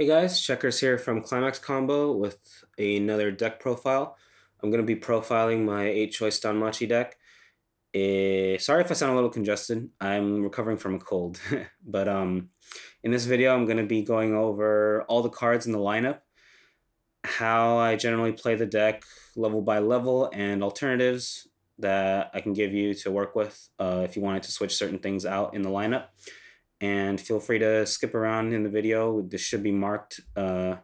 Hey guys, Checkers here from ClimaxCombo with another deck profile. I'm going to be profiling my 8-choice Danmachi deck. Sorry if I sound a little congested. I'm recovering from a cold. But in this video, I'm going to be going over all the cards in the lineup, how I generally play the deck level by level, and alternatives that I can give you to work with if you wanted to switch certain things out in the lineup. And feel free to skip around in the video. This should be marked, the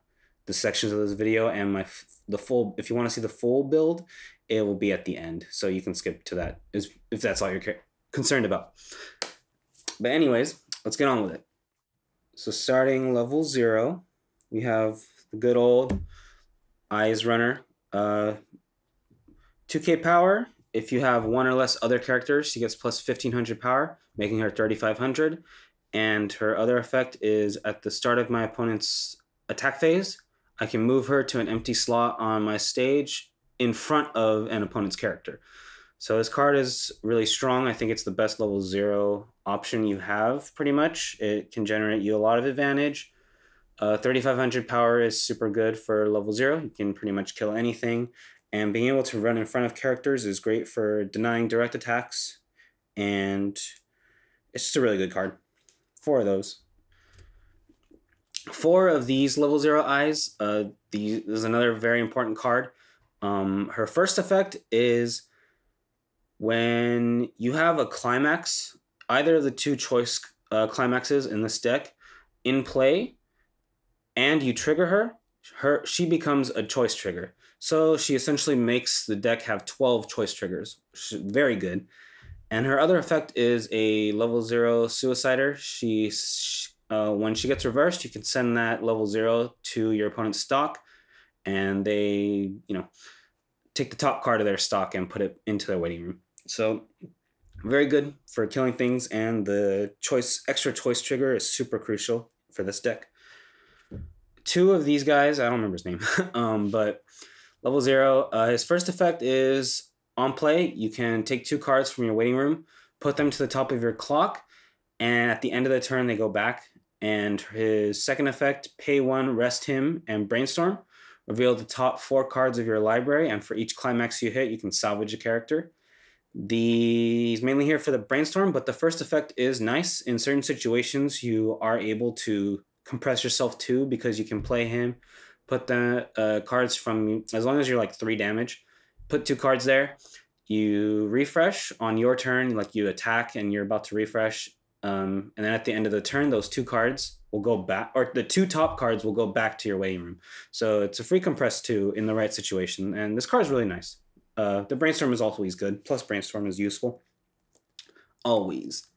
sections of this video, and the full. If you want to see the full build, it will be at the end, so you can skip to that if that's all you're concerned about. But anyways, let's get on with it. So starting level 0, we have the good old Eyes Runner, 2K power. If you have one or less other characters, she gets plus 1500 power, making her 3500. And her other effect is at the start of my opponent's attack phase, I can move her to an empty slot on my stage in front of an opponent's character. So this card is really strong. I think it's the best level 0 option you have, pretty much. It can generate you a lot of advantage. 3500 power is super good for level 0. You can pretty much kill anything. And being able to run in front of characters is great for denying direct attacks. And it's just a really good card. 4 of those. 4 of these level 0 eyes. This is another very important card. Her first effect is when you have a climax, either of the 2 choice climaxes in this deck in play, and you trigger she becomes a choice trigger. So she essentially makes the deck have 12 choice triggers. Very good. And her other effect is a level 0 Suicider. When she gets reversed, you can send that level 0 to your opponent's stock, and they, take the top card of their stock and put it into their waiting room. So very good for killing things, and the extra choice trigger is super crucial for this deck. 2 of these guys, I don't remember his name, but level 0, his first effect is on play, you can take 2 cards from your waiting room, put them to the top of your clock, and at the end of the turn, they go back. And his second effect, pay 1, rest him, and brainstorm. Reveal the top 4 cards of your library, and for each climax you hit, you can salvage a character. He's mainly here for the brainstorm, but the first effect is nice. In certain situations, you are able to compress yourself too, because you can play him, put the cards from, as long as you're like 3 damage, put 2 cards there, you refresh on your turn, like you attack and you're about to refresh, and then at the end of the turn, those 2 cards will go back, or the 2 top cards will go back to your waiting room. So it's a free compress 2 in the right situation, and this card is really nice. The brainstorm is always good, plus brainstorm is useful. Always.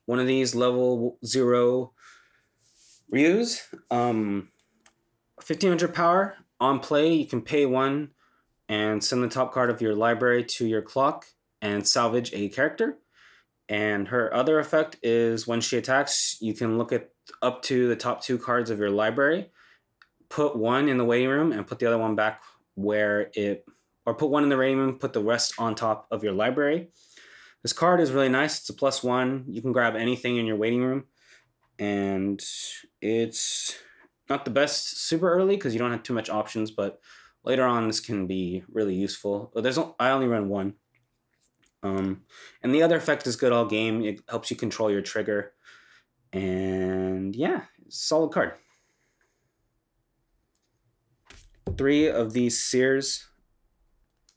One of these level 0 Ryus, 1500 power. On play, you can pay 1 and send the top card of your library to your clock and salvage a character. And her other effect is when she attacks, you can look at up to the top 2 cards of your library, put 1 in the waiting room and put the other one back or put 1 in the waiting room, put the rest on top of your library. This card is really nice. It's a +1. You can grab anything in your waiting room, and it's not the best super early because you don't have too much options, but later on this can be really useful. I only run 1. And the other effect is good all game. It helps you control your trigger. And yeah, solid card. 3 of these Sears,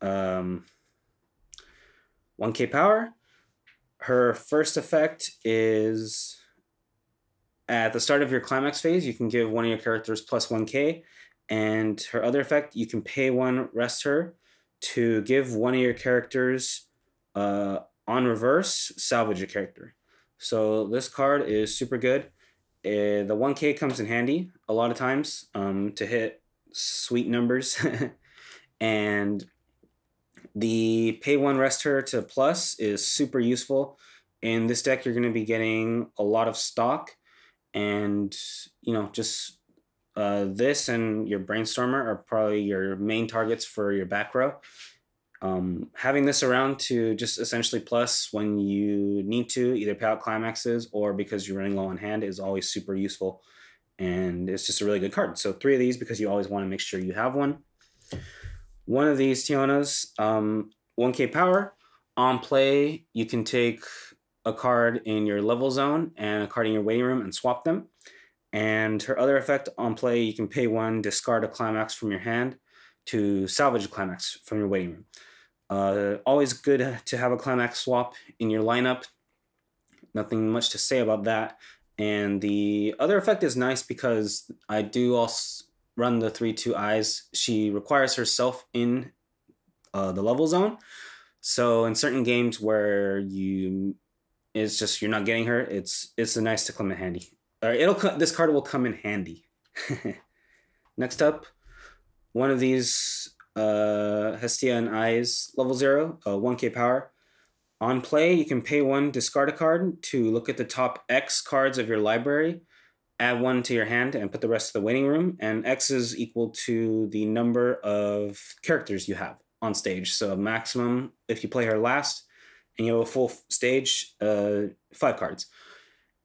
1K power. Her first effect is at the start of your climax phase, you can give one of your characters plus 1K. And her other effect, you can pay 1, rest her, to give one of your characters on reverse, salvage a character. So this card is super good. The 1K comes in handy a lot of times to hit sweet numbers. And the pay 1, rest her to plus is super useful. In this deck, you're going to be getting a lot of stock. And, just this and your Brainstormer are probably your main targets for your back row. Having this around to just essentially plus when you need to either pay out climaxes or because you're running low on hand is always super useful. and it's just a really good card. So 3 of these because you always want to make sure you have one. One of these Tionas, 1k power. On play, you can take a card in your level zone and a card in your waiting room and swap them. And her other effect, on play, you can pay 1, discard a climax from your hand to salvage a climax from your waiting room. Always good to have a climax swap in your lineup. Nothing much to say about that. And the other effect is nice because I do also run the 3/2 eyes. She requires herself in the level zone. So in certain games where it's just you're not getting her, it's nice to come in handy. This card will come in handy. Next up, one of these Hestia and Eyes level 0, 1k power. On play, you can pay 1, discard a card to look at the top X cards of your library, add 1 to your hand, and put the rest to the waiting room. And X is equal to the number of characters you have on stage. So maximum, if you play her last and you have a full stage, 5 cards.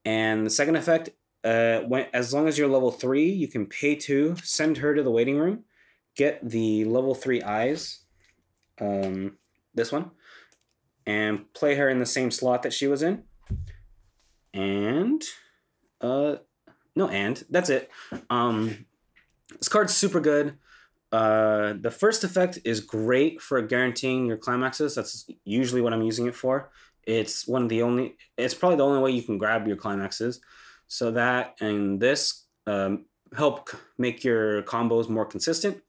And the second effect, as long as you're level 3, you can pay 2, send her to the waiting room, get the level 3 eyes, this one, and play her in the same slot that she was in. And that's it. This card's super good. The first effect is great for guaranteeing your climaxes. That's usually what I'm using it for. It's probably the only way you can grab your climaxes. So that and this help make your combos more consistent.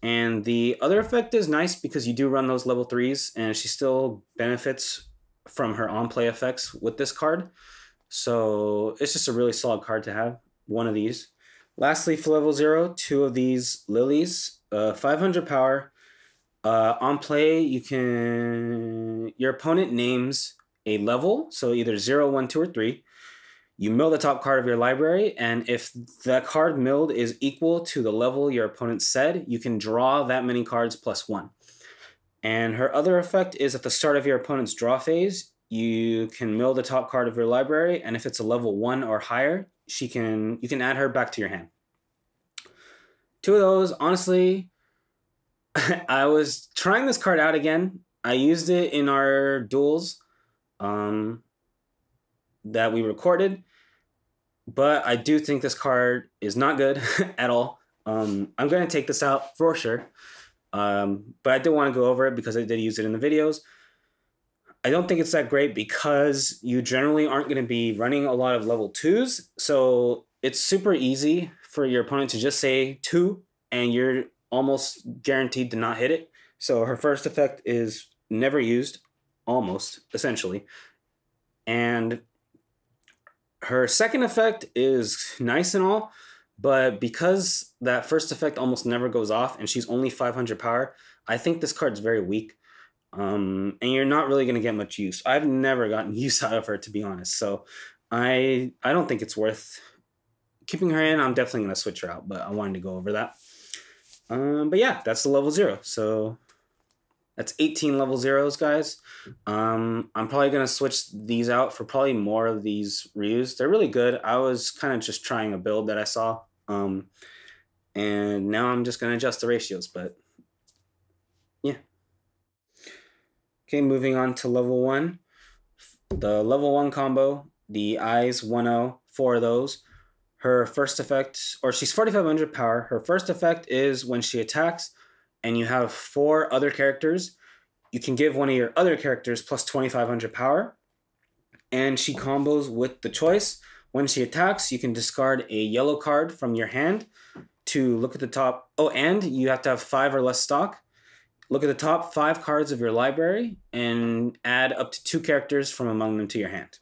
And the other effect is nice because you do run those level 3s and she still benefits from her on-play effects with this card. So it's just a really solid card to have, one of these. Lastly, for level 0, 2 of these Lilies, 500 power. On play, your opponent names a level, so either 0, 1, 2, or 3. You mill the top card of your library, and if that card milled is equal to the level your opponent said, you can draw that many cards plus 1. And her other effect is at the start of your opponent's draw phase, you can mill the top card of your library, and if it's a level 1 or higher, you can add her back to your hand. 2 of those, honestly, I was trying this card out again. I used it in our duels that we recorded, but I do think this card is not good at all. I'm going to take this out for sure, but I did want to go over it because I did use it in the videos. I don't think it's that great because you generally aren't going to be running a lot of level 2s, so it's super easy for your opponent to just say 2, and you're almost guaranteed to not hit it. So her first effect is never used, almost, essentially. And her second effect is nice and all, but because that first effect almost never goes off and she's only 500 power, I think this card's very weak. And you're not really going to get much use. I've never gotten use out of her, to be honest. So I don't think it's worth keeping her in. I'm definitely going to switch her out, but I wanted to go over that. But yeah, that's the level 0. So that's 18 level 0s, guys. I'm probably going to switch these out for probably more of these Ryus. They're really good. I was kind of just trying a build that I saw. And now I'm just going to adjust the ratios, but yeah. Okay, moving on to level 1. The level 1 combo, the Eyes 1-0, 4 of those. Her first effect, or she's 4,500 power. Her first effect is when she attacks and you have 4 other characters, you can give one of your other characters plus 2,500 power. And she combos with the choice. When she attacks, you can discard a yellow card from your hand to look at the top. Oh, and you have to have 5 or less stock. Look at the top 5 cards of your library and add up to 2 characters from among them to your hand.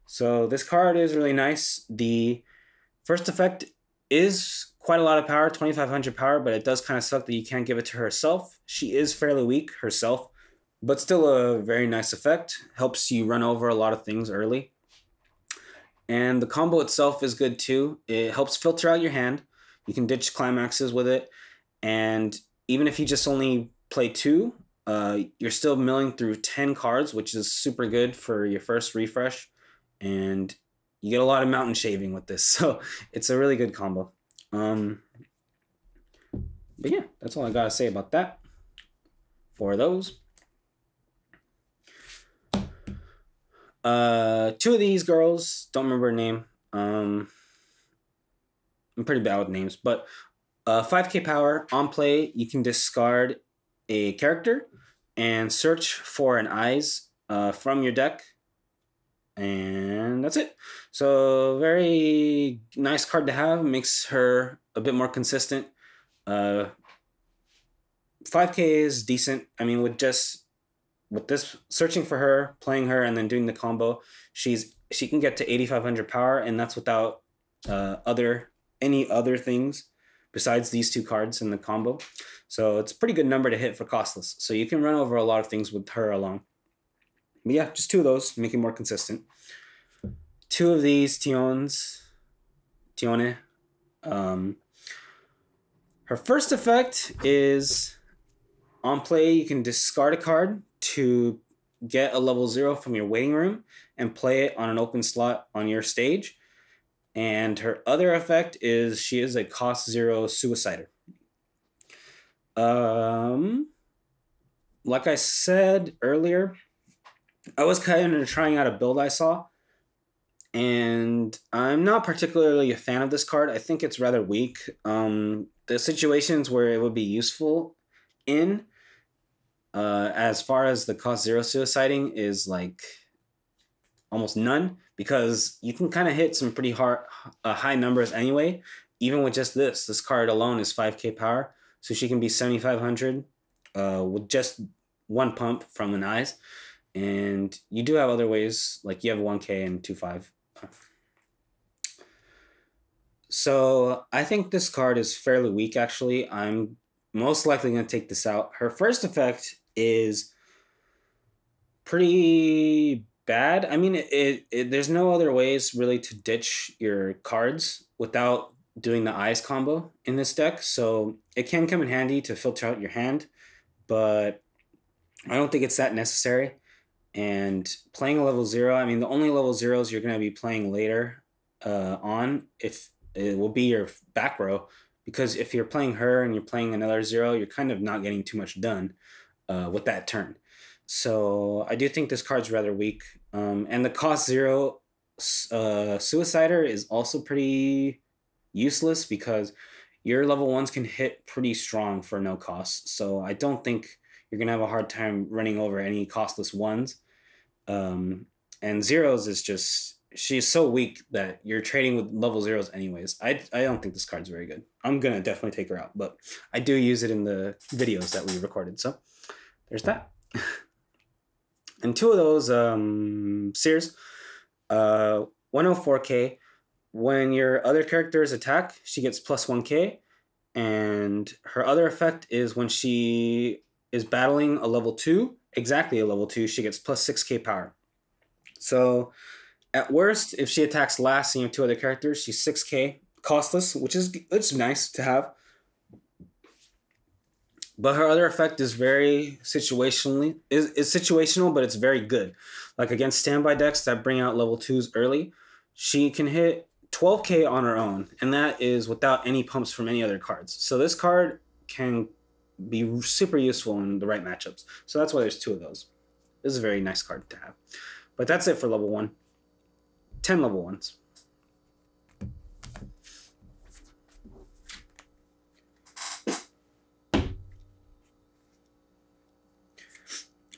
So this card is really nice. The first effect is quite a lot of power, 2,500 power, but it does kind of suck that you can't give it to herself. She is fairly weak herself, but still a very nice effect. Helps you run over a lot of things early. And the combo itself is good too. It helps filter out your hand. You can ditch climaxes with it. And even if you just only play 2, you're still milling through 10 cards, which is super good for your first refresh. And you get a lot of mountain shaving with this. So it's a really good combo. But yeah, that's all I gotta say about that for those. Two of these girls, don't remember her name. I'm pretty bad with names, but 5k power on play, you can discard a character and search for an eyes from your deck, and that's it. So very nice card to have. Makes her a bit more consistent. 5k is decent. I mean, with this searching for her, playing her, and then doing the combo, she can get to 8500 power, and that's without any other things besides these two cards in the combo. So it's a pretty good number to hit for costless. So you can run over a lot of things with her along. But yeah, just two of those, make it more consistent. Two of these Tione. Her first effect is on play, you can discard a card to get a level 0 from your waiting room and play it on an open slot on your stage. And her other effect is she is a cost 0 suicider. Like I said earlier, I was kind of trying out a build I saw, and I'm not particularly a fan of this card. I think it's rather weak. The situations where it would be useful in, as far as the cost 0 suiciding, is like almost none, because you can kind of hit some pretty high numbers anyway. Even with just this card alone is 5k power, so she can be 7500 with just one pump from an eyes. And you do have other ways, like you have 1k and 2.5. So I think this card is fairly weak, actually. I'm most likely going to take this out. Her first effect is pretty bad. I mean, there's no other ways really to ditch your cards without doing the eyes combo in this deck. So it can come in handy to filter out your hand, but I don't think it's that necessary. And playing a level 0, I mean, the only level 0s you're going to be playing later on, if it will be your back row, because if you're playing her and you're playing another 0, you're kind of not getting too much done with that turn. So I do think this card's rather weak. And the cost 0 Suicider is also pretty useless because your level 1s can hit pretty strong for no cost. So I don't think you're going to have a hard time running over any costless 1s. And 0s is just, she's so weak that you're trading with level 0s anyways. I don't think this card's very good. I'm going to definitely take her out, but I do use it in the videos that we recorded. So there's that. And two of those Sears, 104k. When your other characters attack, she gets plus 1k. And her other effect is when she is battling a level 2, exactly a level 2, she gets plus 6k power. So at worst, if she attacks last and you have two other characters, she's 6k costless, which is it's nice to have. But her other effect is very situational, but it's very good. Like against standby decks that bring out level 2s early, she can hit 12k on her own, and that is without any pumps from any other cards. So this card can be super useful in the right matchups. So that's why there's two of those. This is a very nice card to have. But that's it for level 1. 10 level 1s.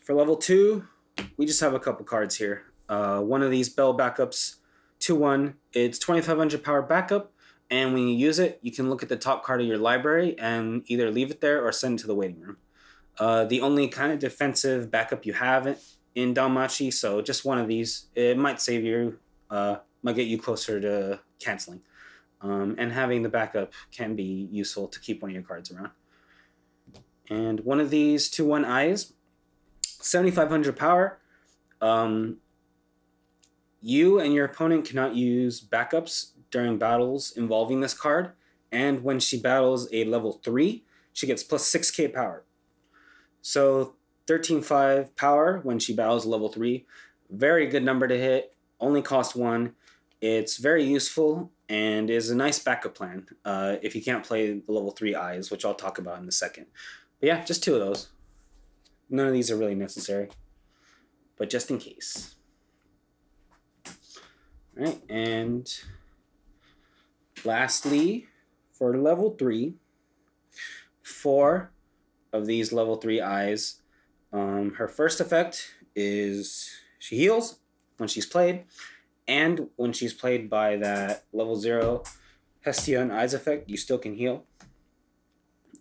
For level 2, we just have a couple cards here. One of these Bell backups, 2/1. It's 2500 power backup, and when you use it, you can look at the top card of your library and either leave it there or send it to the waiting room. The only kind of defensive backup you have in Danmachi, so just one of these. It might save you, might get you closer to canceling. And having the backup can be useful to keep one of your cards around. And one of these 2/1 eyes, 7500 power. You and your opponent cannot use backups during battles involving this card, and when she battles a level 3, she gets plus 6k power. So 13.5 power when she battles level 3. Very good number to hit, only cost 1. It's very useful and is a nice backup plan if you can't play the level 3 eyes, which I'll talk about in a second. But yeah, just 2 of those. None of these are really necessary, but just in case. All right, and lastly, for level 3, 4 of these level 3 eyes. Her first effect is she heals when she's played, and when she's played by that level 0 Hestia and Eyes effect, you still can heal.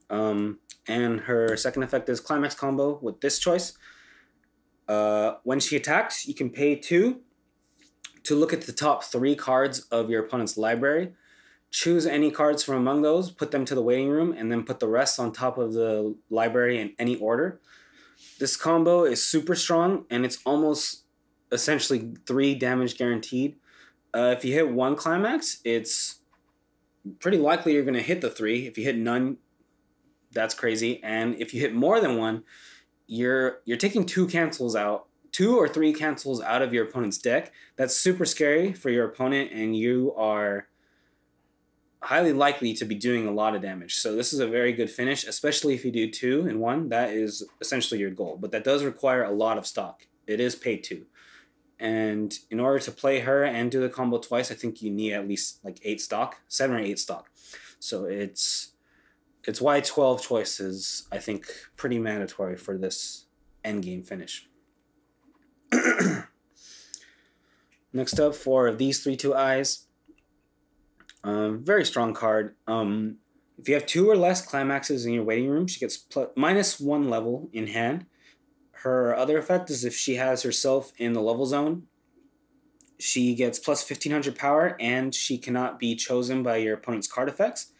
And her second effect is ClimaxCombo with this choice. When she attacks, you can pay 2 to look at the top 3 cards of your opponent's library. Choose any cards from among those, put them to the waiting room, and then put the rest on top of the library in any order. This combo is super strong, and it's almost essentially 3 damage guaranteed. If you hit 1 climax, it's pretty likely you're going to hit the 3. If you hit none, that's crazy. And if you hit more than 1, you're taking 2 cancels out, 2 or 3 cancels out of your opponent's deck. That's super scary for your opponent, and you are highly likely to be doing a lot of damage. So this is a very good finish, especially if you do 2 in 1. That is essentially your goal, but that does require a lot of stock. It is pay 2. And in order to play her and do the combo twice, I think you need at least like 8 stock, 7 or 8 stock. So it's why 12 choices, I think, pretty mandatory for this endgame finish. Next up, for these 3/2 eyes. Very strong card. If you have 2 or less climaxes in your waiting room, she gets -1 level in hand. Her other effect is if she has herself in the level zone, she gets plus 1500 power, and she cannot be chosen by your opponent's card effects.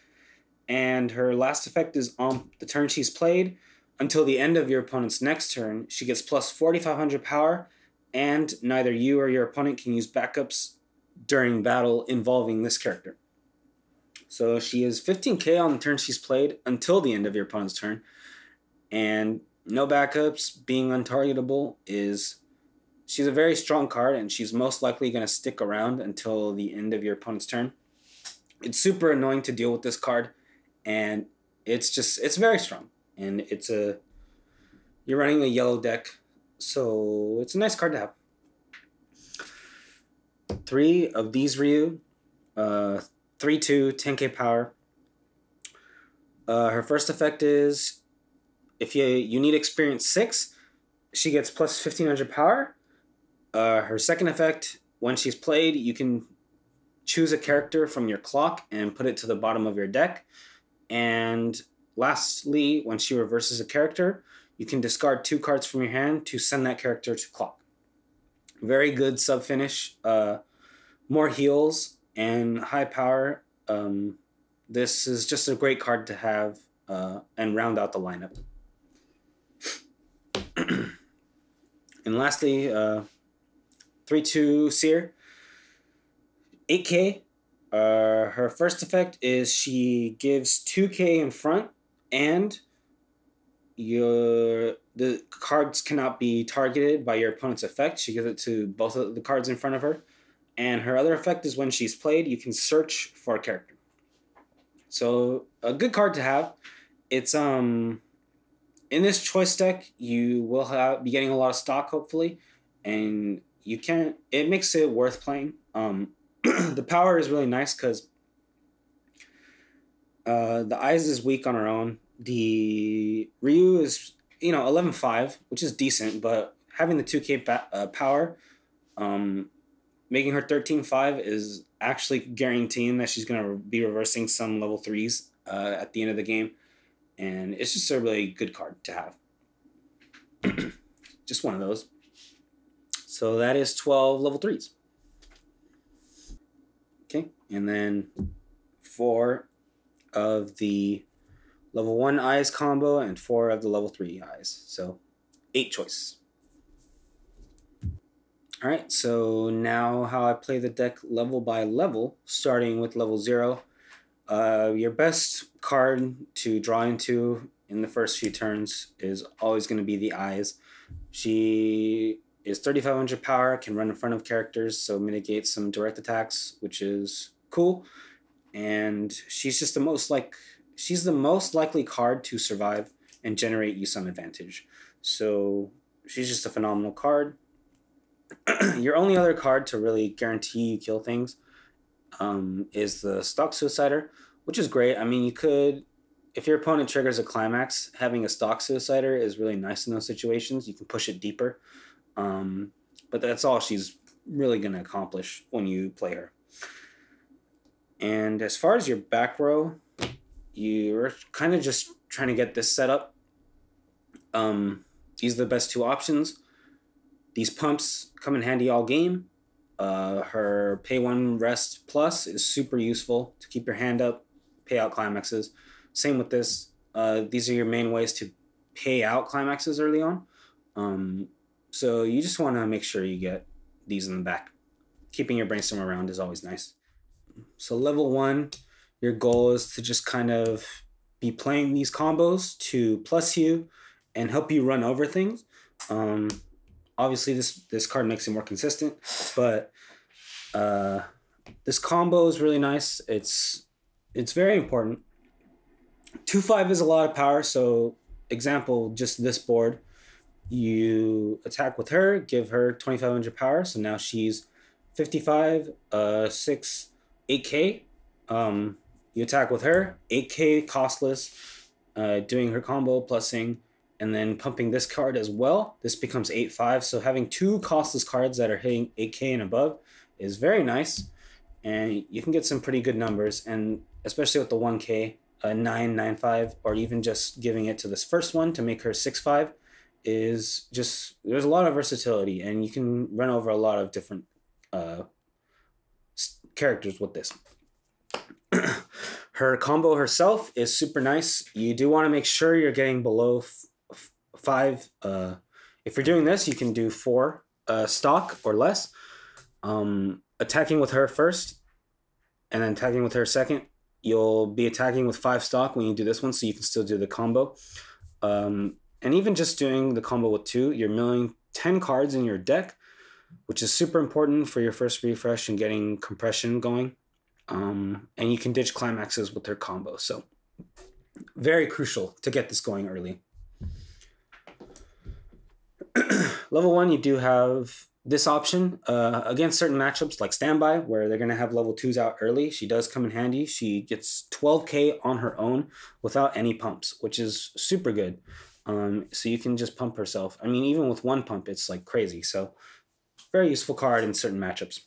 And her last effect is on the turn she's played until the end of your opponent's next turn. She gets plus 4500 power, and neither you or your opponent can use backups during battle involving this character. So she is 15k on the turn she's played until the end of your opponent's turn. And no backups, being untargetable, she's a very strong card, and she's most likely going to stick around until the end of your opponent's turn. It's super annoying to deal with this card, and it's very strong. And you're running a yellow deck, so it's a nice card to have. 3 of these Ryu, 3/2, 10k power. Her first effect is if you need experience 6, she gets plus 1500 power. Her second effect, when she's played, you can choose a character from your clock and put it to the bottom of your deck. And lastly, when she reverses a character, you can discard 2 cards from your hand to send that character to clock. Very good sub finish. More heals and high power. This is just a great card to have and round out the lineup. And lastly, 3/2 Seer, 8k. Her first effect is she gives 2k in front, and the cards cannot be targeted by your opponent's effect. She gives it to both of the cards in front of her. And her other effect is when she's played, you can search for a character. So a good card to have. It's in this choice deck, you will be getting a lot of stock, hopefully, and it makes it worth playing. The power is really nice because the Eyes is weak on her own. The Ryu is 11.5, which is decent, but having the 2k power, making her 13.5 is actually guaranteeing that she's going to be reversing some level 3s at the end of the game. And it's just a really good card to have. Just one of those. So that is 12 level 3s. Okay, and then 4 of the level 1 eyes combo and 4 of the level 3 eyes. So 8 choices. All right, so now how I play the deck level by level, starting with level 0. Your best card to draw into in the first few turns is always going to be the Eyes. She is 3,500 power, can run in front of characters, so mitigate some direct attacks, which is cool. And she's just she's the most likely card to survive and generate you some advantage. So she's just a phenomenal card. Your only other card to really guarantee you kill things is the Stock Suicider, which is great. I mean, you could, if your opponent triggers a Climax, having a Stock Suicider is really nice in those situations. You can push it deeper. But that's all she's really going to accomplish when you play her. And as far as your back row, you're kind of just trying to get this set up. These are the best two options. These pumps come in handy all game. Her pay 1 rest plus is super useful to keep your hand up, pay out Climaxes. Same with this. These are your main ways to pay out Climaxes early on. So you just want to make sure you get these in the back. Keeping your brainstorm around is always nice. So level 1, your goal is to just kind of be playing these combos to plus you and help you run over things. Obviously, this card makes it more consistent, but this combo is really nice. It's very important. 2/5 is a lot of power. So example, just this board, you attack with her, give her 2,500 power. So now she's 55, 6, 8K. You attack with her, 8K costless, doing her combo, plussing, and then pumping this card as well. This becomes 8/5. So having 2 costless cards that are hitting 8K and above is very nice. And you can get some pretty good numbers. And especially with the 1K, 9, 9/5, or even just giving it to this first one to make her 6/5 is just, there's a lot of versatility. And you can run over a lot of different characters with this. Her combo herself is super nice. You do want to make sure you're getting below 5. If you're doing this, you can do 4 stock or less. Attacking with her first and then attacking with her second. You'll be attacking with 5 stock when you do this one, so you can still do the combo. And even just doing the combo with 2, you're milling 10 cards in your deck, which is super important for your first refresh and getting compression going. And you can ditch Climaxes with her combo. So very crucial to get this going early. Level 1, you do have this option against certain matchups like Standby, where they're going to have level 2s out early. She does come in handy. She gets 12K on her own without any pumps, which is super good. So you can just pump herself. I mean, even with 1 pump, it's like crazy. So very useful card in certain matchups.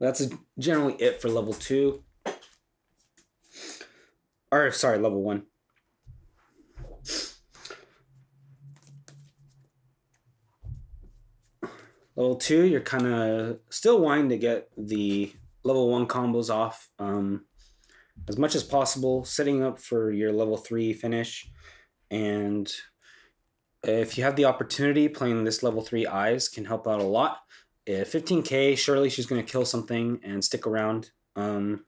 That's generally it for level 2. Or, sorry, level 1. Level 2, you're kind of still wanting to get the level 1 combos off as much as possible, setting up for your level 3 finish. And if you have the opportunity, playing this level 3 Eyes can help out a lot. 15K, surely she's going to kill something and stick around. And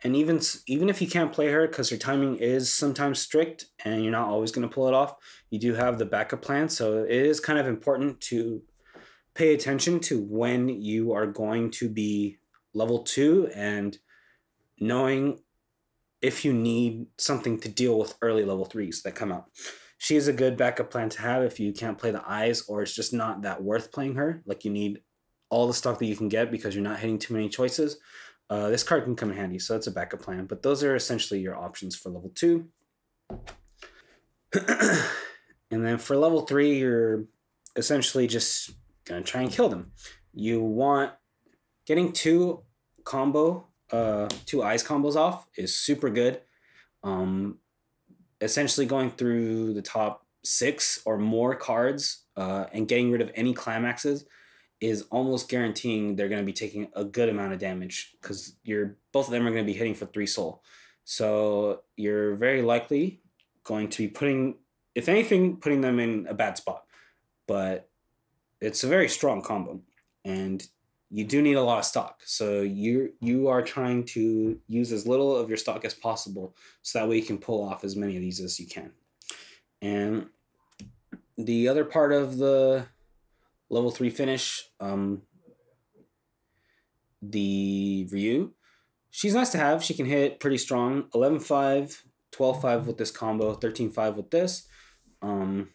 even if you can't play her because her timing is sometimes strict and you're not always going to pull it off, you do have the backup plan. So it is kind of important to pay attention to when you are going to be level 2 and knowing if you need something to deal with early level 3s that come out. She is a good backup plan to have if you can't play the Eyes or it's just not that worth playing her. Like you need all the stock that you can get because you're not hitting too many choices. This card can come in handy, so that's a backup plan. But those are essentially your options for level 2. And then for level 3, you're essentially just going to try and kill them. You want getting 2 Eyes combos off is super good. Essentially going through the top 6 or more cards and getting rid of any Climaxes is almost guaranteeing they're going to be taking a good amount of damage because both of them are going to be hitting for 3 soul. So you're very likely going to be putting them in a bad spot. But it's a very strong combo and you do need a lot of stock. So you are trying to use as little of your stock as possible so that way you can pull off as many of these as you can. And the other part of the level 3 finish. The Ryu. She's nice to have. She can hit pretty strong. 11-5, 12-5 with this combo, 13-5 with this. And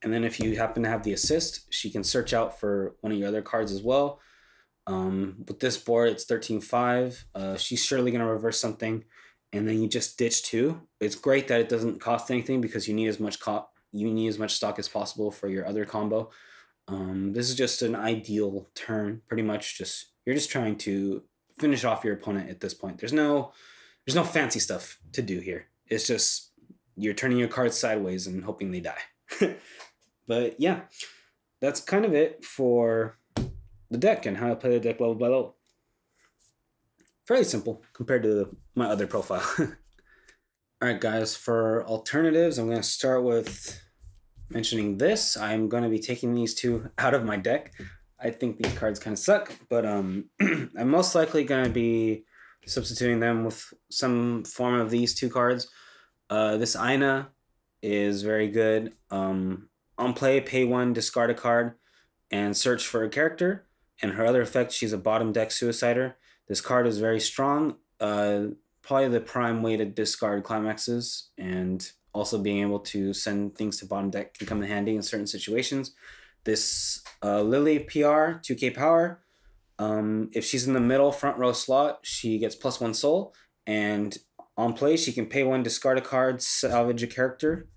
then if you happen to have the assist, she can search out for one of your other cards as well. With this board, it's 13-5. She's surely going to reverse something. And then you just ditch 2. It's great that it doesn't cost anything because you need as much stock as possible for your other combo. This is just an ideal turn, pretty much. You're just trying to finish off your opponent at this point. There's no fancy stuff to do here. It's just you're turning your cards sideways and hoping they die. But yeah, that's kind of it for the deck and how I play the deck level by level. Fairly simple compared to my other profile. Alright guys, for alternatives, I'm going to start with mentioning this. I'm going to be taking these two out of my deck. I think these cards kind of suck, but I'm most likely going to be substituting them with some form of these two cards. This Aina is very good. On play, pay 1, discard a card, and search for a character. And her other effect, she's a bottom deck suicider. This card is very strong. Probably the prime way to discard Climaxes, and also being able to send things to bottom deck can come in handy in certain situations. This Lily PR, 2k power. If she's in the middle front row slot, she gets +1 soul. And on play, she can pay 1, discard a card, salvage a character,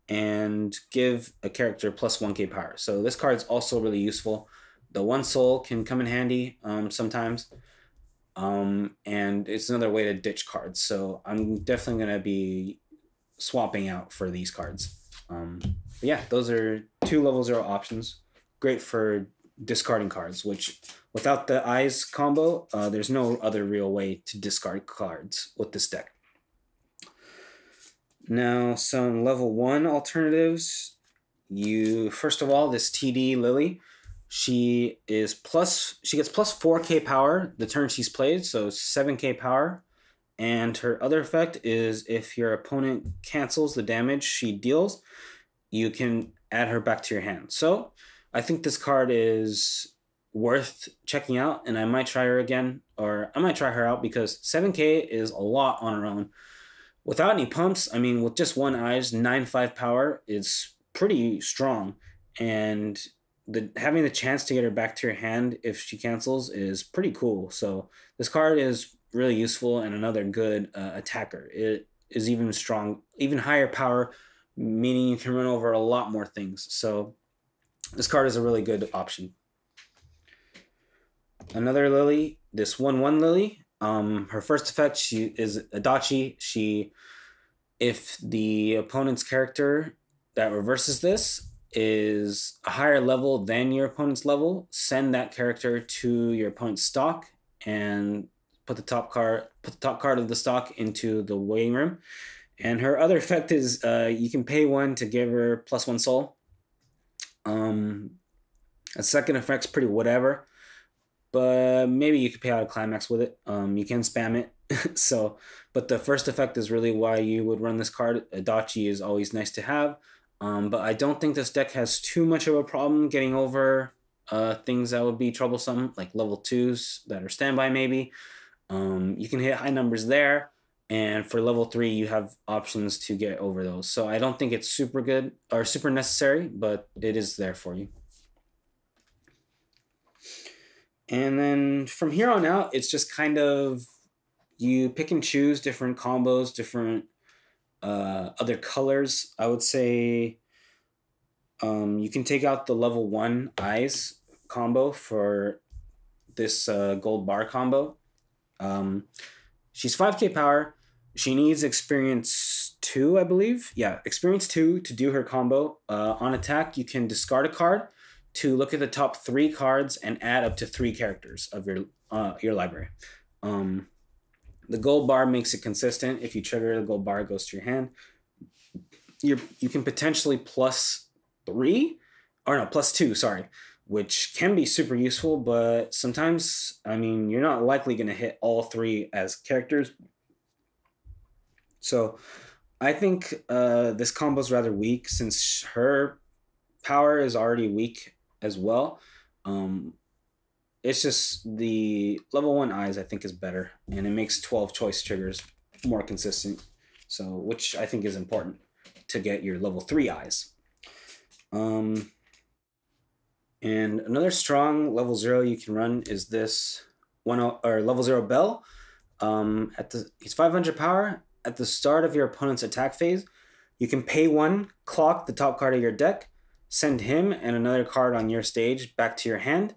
and give a character +1k power. So this card is also really useful. The 1 soul can come in handy sometimes. And it's another way to ditch cards. So I'm definitely going to be swapping out for these cards. But yeah, those are 2 level 0 options. Great for discarding cards, which without the eyes combo, there's no other real way to discard cards with this deck. Now, some level 1 alternatives. First of all, this TD Lily, she gets +4k power the turn she's played, so 7k power. And her other effect is if your opponent cancels the damage she deals, you can add her back to your hand. So I think this card is worth checking out, and I might try her again, or I might try her out because 7k is a lot on her own. Without any pumps, I mean, with just 1 eyes, 9-5 power, it's pretty strong. And having the chance to get her back to your hand if she cancels is pretty cool. So this card is really useful and another good attacker. It is even strong, even higher power, meaning you can run over a lot more things. So this card is a really good option. Another Lily, this 1/1 Lily. Her first effect, she is Adachi. If the opponent's character that reverses this is a higher level than your opponent's level, send that character to your opponent's stock and put the top card of the stock into the waiting room. And her other effect is you can pay 1 to give her +1 soul. A second effect's pretty whatever, but maybe you could pay out a climax with it. You can spam it. But the first effect is really why you would run this card. Adachi is always nice to have. But I don't think this deck has too much of a problem getting over things that would be troublesome, like level 2s that are standby maybe. You can hit high numbers there, and for level 3 you have options to get over those. So I don't think it's super good or super necessary, but it is there for you. And then from here on out, it's just kind of you pick and choose different combos, different other colors. I would say you can take out the level 1 eyes combo for this gold bar combo. She's 5k power. She needs experience 2, I believe. Yeah, experience 2 to do her combo. On attack, you can discard a card to look at the top 3 cards and add up to 3 characters of your library. The gold bar makes it consistent. If you trigger the gold bar, it goes to your hand. You can potentially +3, or no, +2, sorry, which can be super useful, but sometimes, I mean, you're not likely going to hit all 3 as characters. So I think this combo is rather weak since her power is already weak as well. It's just the level 1 eyes I think is better, and it makes 12 choice triggers more consistent. So, which I think is important to get your level 3 eyes. And another strong level 0 you can run is this level 0 Bell. He's 500 power. At the start of your opponent's attack phase, you can pay 1, clock the top card of your deck, send him and another card on your stage back to your hand.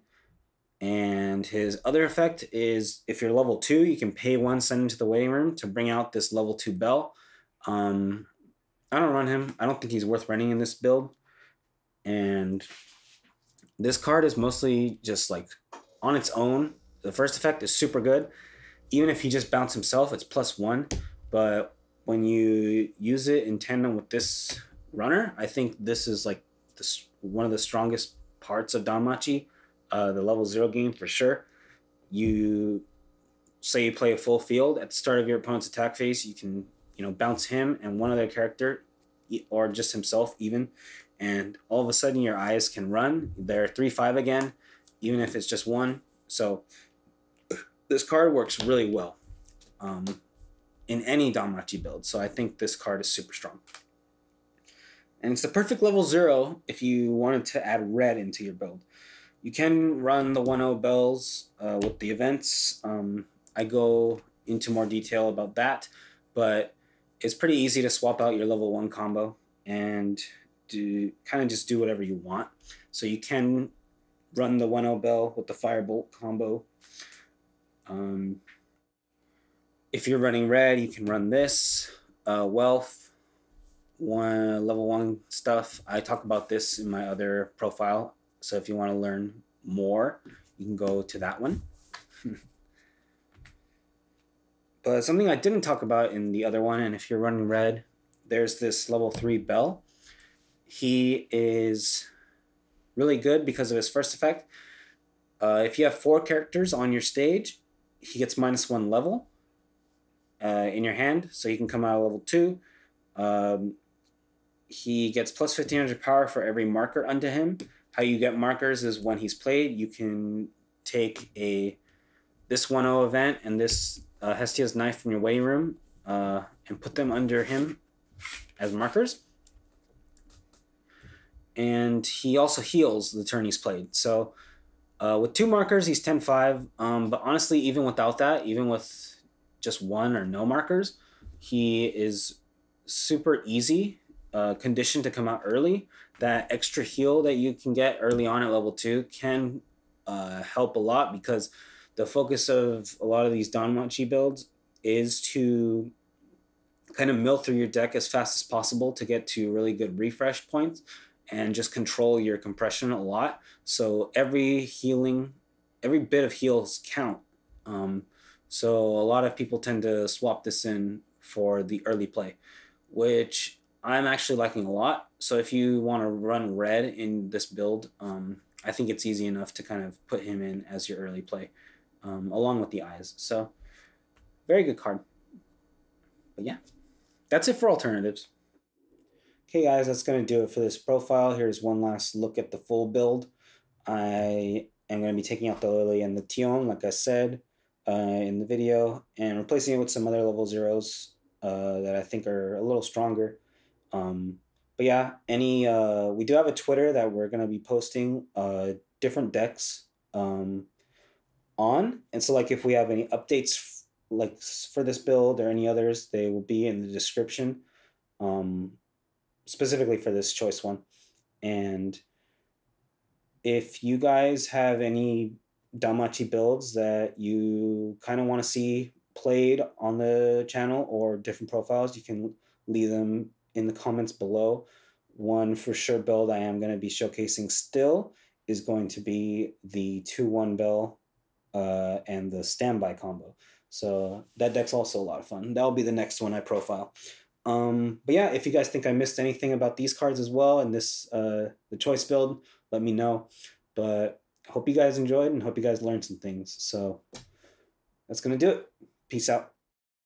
And his other effect is if you're level 2, you can pay 1, send him to the waiting room to bring out this level 2 Bell. I don't run him. I don't think he's worth running in this build. And this card is mostly just like on its own. The first effect is super good. Even if he just bounced himself, it's +1. But when you use it in tandem with this runner, I think this is like one of the strongest parts of Danmachi, the level 0 game for sure. You say you play a full field at the start of your opponent's attack phase, you can bounce him and one other character, or just himself even, and all of a sudden your eyes can run. They're 3/5 again, even if it's just 1. So this card works really well in any Danmachi build. So I think this card is super strong. And it's the perfect level 0 if you wanted to add red into your build. You can run the 1/0 bells with the events. I go into more detail about that, but it's pretty easy to swap out your level 1 combo and just do whatever you want. So you can run the 1/0 bell with the firebolt combo. If you're running red, you can run this wealth, level 1 stuff. I talk about this in my other profile, so if you want to learn more, you can go to that one. But something I didn't talk about in the other one, and if you're running red, there's this level 3 Bell. He is really good because of his first effect. If you have 4 characters on your stage, he gets -1 level in your hand, so he can come out of level 2. He gets plus 1500 power for every marker unto him. How you get markers is when he's played, you can take this 1/0 event and this Hestia's knife from your waiting room and put them under him as markers. And he also heals the turn he's played. So with 2 markers, he's 10/5. But honestly, even without that, even with just 1 or no markers, he is super easy, conditioned to come out early. That extra heal that you can get early on at level 2 can help a lot, because the focus of a lot of these Danmachi builds is to kind of mill through your deck as fast as possible to get to really good refresh points and just control your compression a lot. So every bit of heals count. So a lot of people tend to swap this in for the early play, which I'm actually liking a lot. So if you want to run red in this build, I think it's easy enough to kind of put him in as your early play, along with the eyes. So very good card. But yeah, that's it for alternatives. Okay guys, that's going to do it for this profile. Here's one last look at the full build. I am going to be taking out the Lily and the Tion, like I said in the video, and replacing it with some other level 0s that I think are a little stronger. But yeah, we do have a Twitter that we're going to be posting different decks on. And so like if we have any updates like for this build or any others, they will be in the description. Specifically for this choice one. And if you guys have any Danmachi builds that you kind of want to see played on the channel or different profiles, you can leave them in the comments below. One for sure build I am going to be showcasing still is going to be the 2/1 Bell and the standby combo. So that deck's also a lot of fun. That'll be the next one I profile. But yeah, if you guys think I missed anything about these cards as well and this the choice build, let me know. But hope you guys enjoyed and hope you guys learned some things. So that's gonna do it. Peace out.